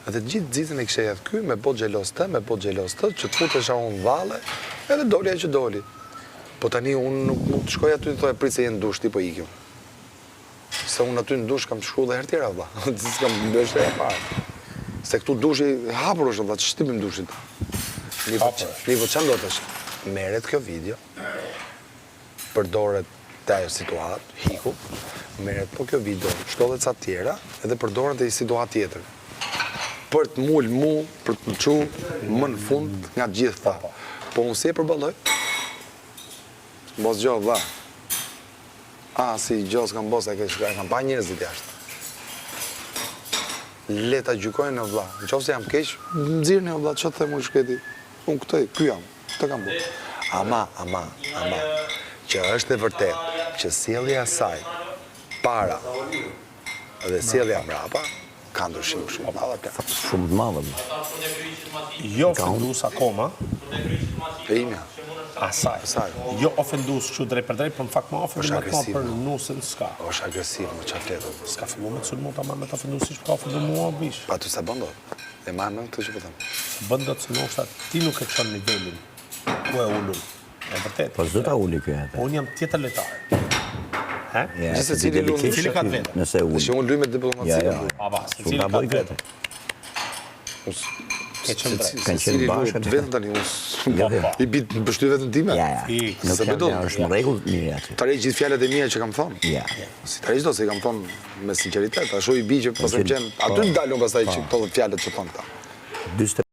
Edhe gjithë ditën e kishte ky me bot xhelos të, që të futesha unë valle, edhe doli ai që doli. Po tani unë nuk mund të shkoj aty të thoj prit se je në dush ti po ikim. Se unë aty në dush kam shku dhe herë tjera, valla. S'kam bësh e parë. Se këtu dushi hapur është, valla, ç'shtipim dushit. Nivo çan do të thësh. Merret kjo video. Përdoret te ajo situatë, hiku. Merret po kjo video, shtollet ca tjera, edhe përdoren te një situatë tjetër. Për të mul mu, për të më çu më në fund nga gjithë tha. Po unë si e përballoj? Mos gjohë, vlla. Si gjohë s'kam bos, e kam pa njerëzit jashtë. Leta gjykojnë në vlla. Në qofë se jam keq, më nxirrni o vlla, ç'o them unë shketi. Unë këtë, ky jam, këtë kam bërë. Ama, që është e vërtet, që sjellja e saj para dhe sjellja mbrapa ka ndryshim shumë të madh. Shumë të madh. Jo ofendus akoma. E imja. Asaj. Jo ofendus kështu drejt për drejt, por në fakt më ofendus për nusën s'ka. Është agresiv, më çfarë fletë. S'ka filluar me sulmu tamam me të ofendusish, pa ofendu mua bish. Pa ty sa bën dot. E marr më këtë që po them. Bën dot se ndoshta ti nuk e çon nivelin. Ku e ulur. E vërtet. Po s'do ta uli kjo atë. Unë jam tjetër lojtar. Gjithë secili luan Cili ka vetë. Nëse uli. Se unë luaj me diplomaci. Cili ka vetë. Kanë qenë bashkë vetëm tani I bit bështy vetëm time. Nuk është në rregull mirë aty. Tani gjithë fjalët e mia që kam thonë. Si tani çdo se i kam thonë me sinqeritet, ashtu I bi që pas më qenë aty dalën pastaj që këto fjalët që thon këta.